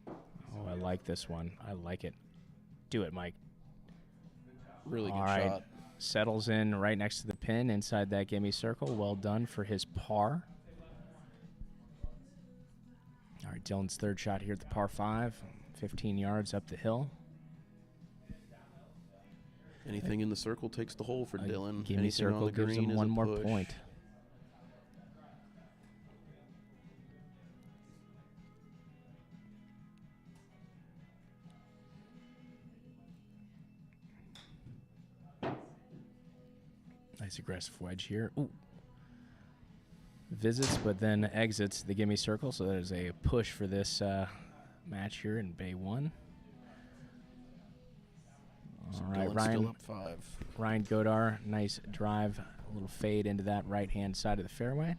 Speaker 4: Oh, I like this one. I like it. Do it, Mike.
Speaker 5: Really good
Speaker 4: All right.
Speaker 5: shot.
Speaker 4: Settles in right next to the pin inside that gimme circle. Well done for his par. All right, Dylan's third shot here at the par 5. 15 yards up the hill.
Speaker 5: Anything in the circle takes the hole for Dylan.
Speaker 4: Gimme
Speaker 5: Anything
Speaker 4: circle
Speaker 5: on the
Speaker 4: gives
Speaker 5: green
Speaker 4: him
Speaker 5: is
Speaker 4: one
Speaker 5: a
Speaker 4: more
Speaker 5: push.
Speaker 4: point. Nice aggressive wedge here. Ooh. Visits, but then exits the gimme circle, so there's a push for this match here in Bay 1.
Speaker 5: So
Speaker 4: All right,
Speaker 5: Dylan's
Speaker 4: Ryan.
Speaker 5: still up 5.
Speaker 4: Ryan Godar, nice drive, a little fade into that right-hand side of the fairway.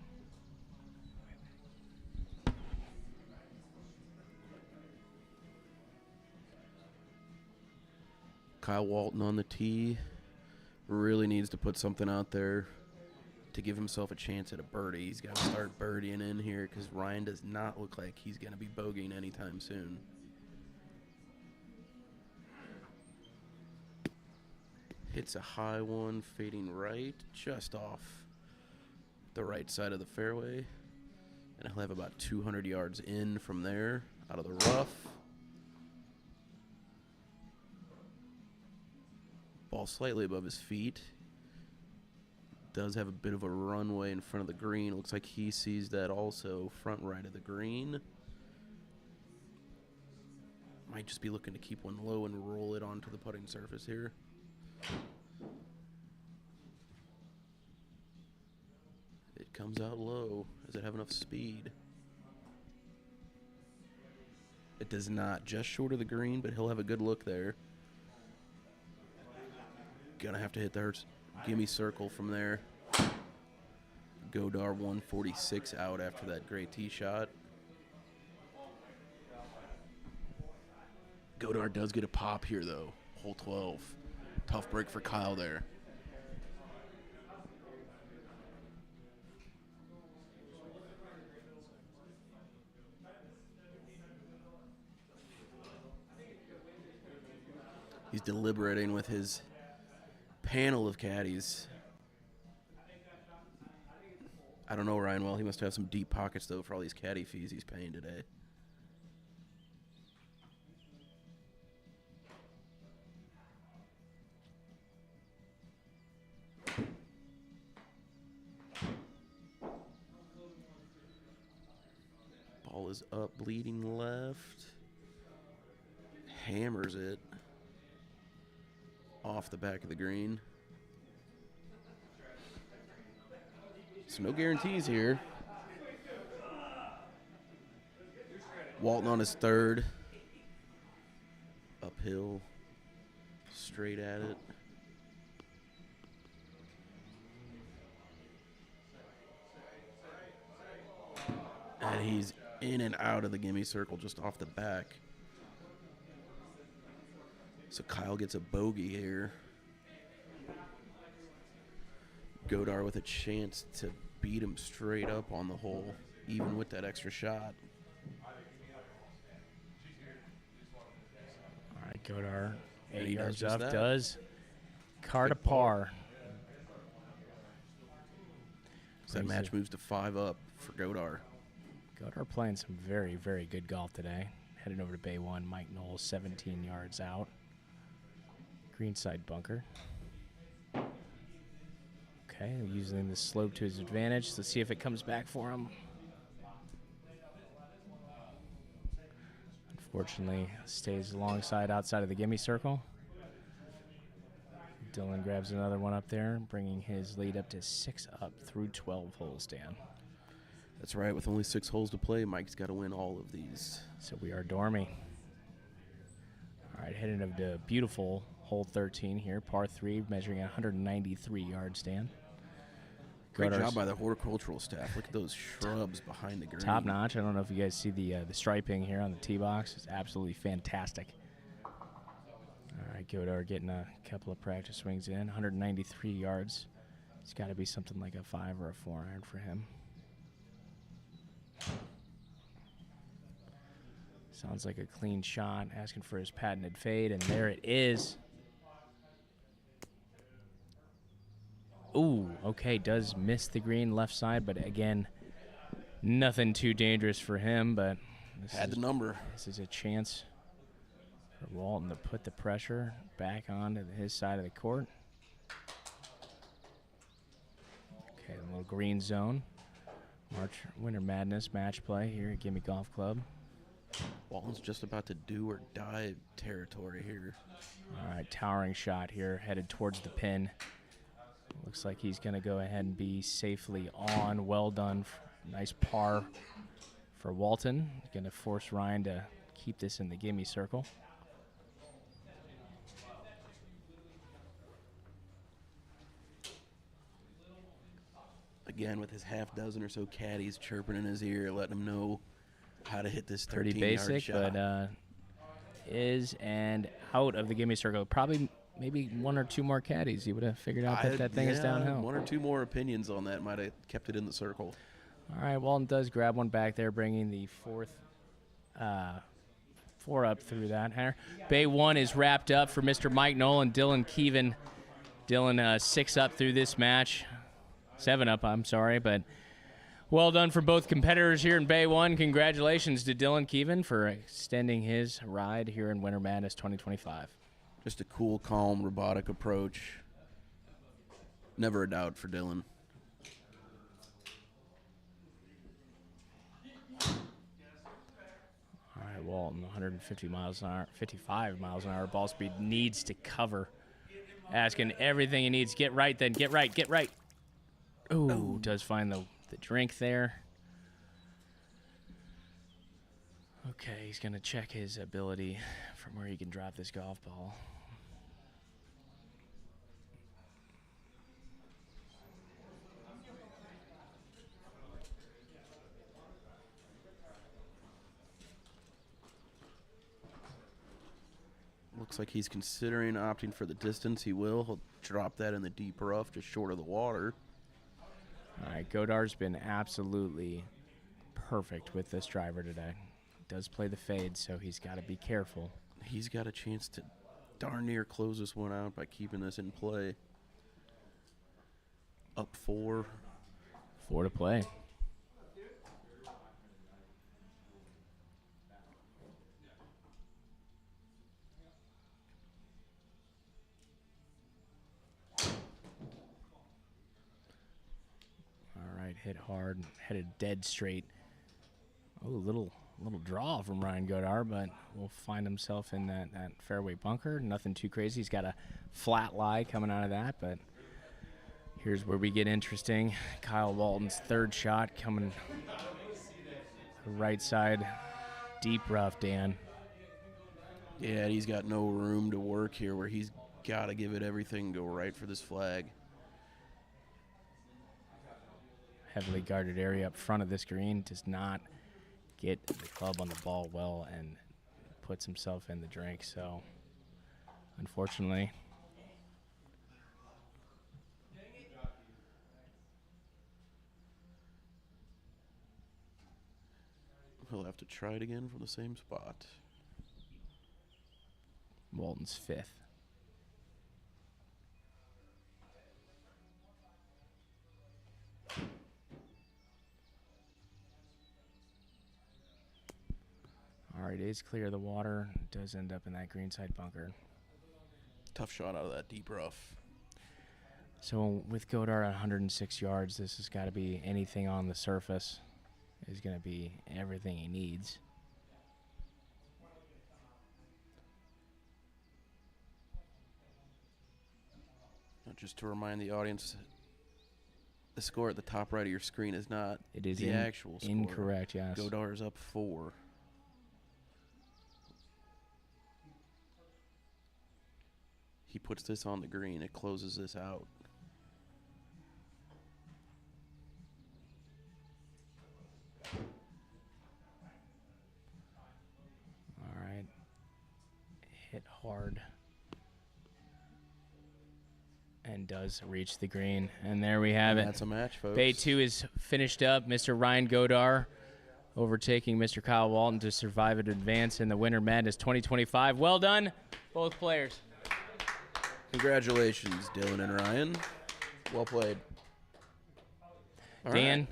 Speaker 5: Kyle Walton on the tee. Really needs to put something out there to give himself a chance at a birdie. He's got to start birdieing in here because Ryan does not look like he's going to be bogeying anytime soon. Hits a high one, fading right, just off the right side of the fairway. And he'll have about 200 yards in from there, out of the rough. Ball slightly above his feet. Does have a bit of a runway in front of the green. Looks like he sees that also, front right of the green. Might just be looking to keep one low and roll it onto the putting surface here. It comes out low. Does it have enough speed? It does not. Just short of the green, but he'll have a good look there. Gonna have to hit the gimme circle from there. Godar 146 out after that great tee shot. Godar does get a pop here, though. Hole 12. Tough break for Kyle there. He's deliberating with his panel of caddies. I don't know Ryan well. He must have some deep pockets, though, for all these caddy fees he's paying today. Ball Ball is up, bleeding left. Hammers it off the back of the green. So no guarantees here. Walton on his third. Uphill. Straight at it. And he's in and out of the gimme circle just off the back. So Kyle gets a bogey here. Godar with a chance to beat him straight up on the hole, even with that extra shot.
Speaker 4: All right, Godar,
Speaker 5: And
Speaker 4: 8
Speaker 5: he does
Speaker 4: yards
Speaker 5: just
Speaker 4: up,
Speaker 5: that.
Speaker 4: does card a par.
Speaker 5: So that match moves to 5 up for Godar.
Speaker 4: Godar playing some very, very good golf today. Heading over to Bay 1, Mike Noel, 17 yards out. Greenside bunker. Okay, using the slope to his advantage. Let's see if it comes back for him. Unfortunately, stays alongside outside of the gimme circle. Dylan grabs another one up there, bringing his lead up to 6 up through 12 holes, Dan.
Speaker 5: That's right. With only 6 holes to play, Mike's got to win all of these.
Speaker 4: So we are dormy. All right, heading up to beautiful hole 13 here, par 3, measuring 193 yards, Dan.
Speaker 5: Great
Speaker 4: Godar's
Speaker 5: job by the horticultural staff. Look at those shrubs behind the green.
Speaker 4: top notch. I don't know if you guys see the striping here on the tee box. It's absolutely fantastic. All right, Godar getting a couple of practice swings in. 193 yards. It's got to be something like a 5 or a 4 iron for him. Sounds like a clean shot. Asking for his patented fade, and there it is. Ooh, okay, does miss the green left side, but again, nothing too dangerous for him, but
Speaker 5: Had the number.
Speaker 4: this is a chance for Walton to put the pressure back onto his side of the court. Okay, a little green zone. March Winter Madness match play here at Gimme Golf Club.
Speaker 5: Walton's just about to do or die territory here.
Speaker 4: All right, towering shot here, headed towards the pin. Looks like he's going to go ahead and be safely on. Well done. Nice par for Walton. Going to force Ryan to keep this in the gimme circle.
Speaker 5: Again, with his half dozen or so caddies chirping in his ear, letting him know how to hit this 13-yard
Speaker 4: Pretty basic,
Speaker 5: shot.
Speaker 4: but is and out of the gimme circle. Probably maybe 1 or 2 more caddies. He would have figured out that thing is downhill.
Speaker 5: 1 or 2 more opinions on that might have kept it in the circle.
Speaker 4: All right, Walton does grab one back there, bringing the 4 up through that. Bay 1 is wrapped up for Mr. Mike Noel and Dylan Keeven. Dylan 6 up through this match. 7 up, I'm sorry, but well done for both competitors here in Bay 1. Congratulations to Dylan Keeven for extending his ride here in Winter Madness 2025.
Speaker 5: Just a cool, calm, robotic approach. Never a doubt for Dylan.
Speaker 4: All right, Walton, 150 miles an hour, 55 miles an hour ball speed, needs to cover. Asking everything he needs. Get right then, get right, get right. Ooh, does find the drink there. Okay, he's going to check his ability from where he can drop this golf ball.
Speaker 5: Looks like he's considering opting for the distance. He will. He'll drop that in the deep rough, just short of the water.
Speaker 4: All right, Godar's been absolutely perfect with this driver today. Does play the fade, so he's got to be careful.
Speaker 5: He's got a chance to darn near close this one out by keeping this in play. Up 4.
Speaker 4: 4 to play. All right, hit hard, headed dead straight Oh, little draw from Ryan Godar, but will find himself in that fairway bunker. Nothing too crazy. He's got a flat lie coming out of that, but here's where we get interesting. Kyle Walton's third shot coming right side, deep rough, Dan.
Speaker 5: Yeah, and he's got no room to work here where he's got to give it everything, go right for this flag.
Speaker 4: Heavily guarded area up front of this green, does not get the club on the ball well and puts himself in the drink. So, unfortunately,
Speaker 5: he'll have to try it again from the same spot.
Speaker 4: Walton's fifth. All right, is clear of the water. Does end up in that greenside bunker.
Speaker 5: Tough shot out of that deep rough.
Speaker 4: So with Godar at 106 yards, this has got to be anything on the surface is going to be everything he needs.
Speaker 5: Now, just to remind the audience, the score at the top right of your screen is not
Speaker 4: It is
Speaker 5: the actual score.
Speaker 4: incorrect, yes.
Speaker 5: Godar is up 4. He puts this on the green. It closes this out.
Speaker 4: All right. Hit hard. And does reach the green. And there we have it.
Speaker 5: That's a match, folks.
Speaker 4: Bay 2 is finished up. Mr. Ryan Godar overtaking Mr. Kyle Walton to survive and advance in the Winter Madness 2025. Well done, both players.
Speaker 5: Congratulations, Dylan and Ryan. Well played. All
Speaker 4: Dan,
Speaker 5: right.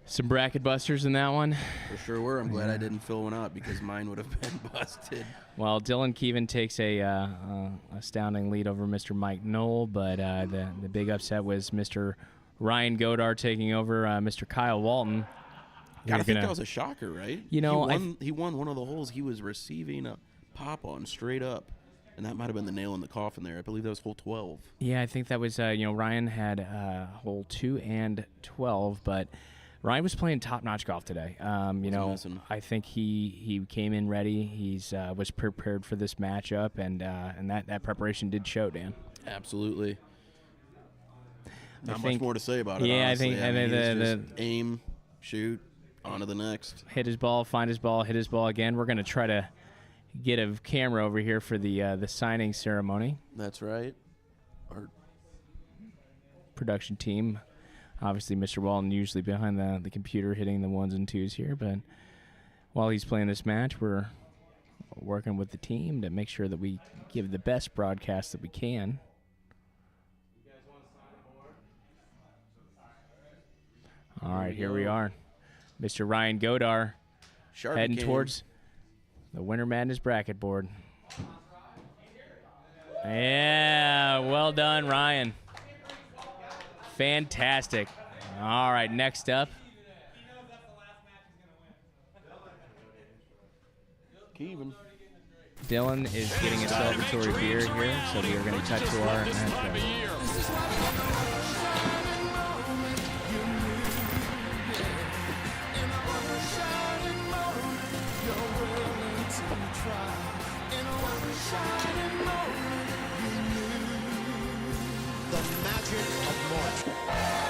Speaker 4: some bracket busters in that one.
Speaker 5: For sure were. I'm glad I didn't fill one out because mine would have been busted.
Speaker 4: Well, Dylan Keeven takes a astounding lead over Mr. Mike Noel, but the big upset was Mr. Ryan Godar taking over Mr. Kyle Walton.
Speaker 5: I think that was a shocker, right?
Speaker 4: You know,
Speaker 5: he won one of the holes. He was receiving a pop on straight up, and that might have been the nail in the coffin there. I believe that was hole 12.
Speaker 4: Yeah, I think that was, Ryan had hole 2 and 12, but Ryan was playing top-notch golf today. I think he came in ready. He's was prepared for this matchup, and that preparation did show, Dan.
Speaker 5: Absolutely. Not much more to say about it.
Speaker 4: Yeah,
Speaker 5: honestly.
Speaker 4: I think
Speaker 5: just aim, shoot, on to the next.
Speaker 4: Hit his ball, find his ball, hit his ball again. We're going to try to get a camera over here for the signing ceremony.
Speaker 5: That's right. Our
Speaker 4: production team. Obviously, Mr. Walton usually behind the computer hitting the 1s and 2s here, but while he's playing this match, we're working with the team to make sure that we give the best broadcast that we can. All right, here we are. Mr. Ryan Godar heading towards the Winter Madness bracket board. Yeah, well done, Ryan. Fantastic. All right, next up.
Speaker 5: Keeven.
Speaker 4: Dylan is getting a celebratory beer here, so we are going to cut to our matchup.
Speaker 3: The magic of March.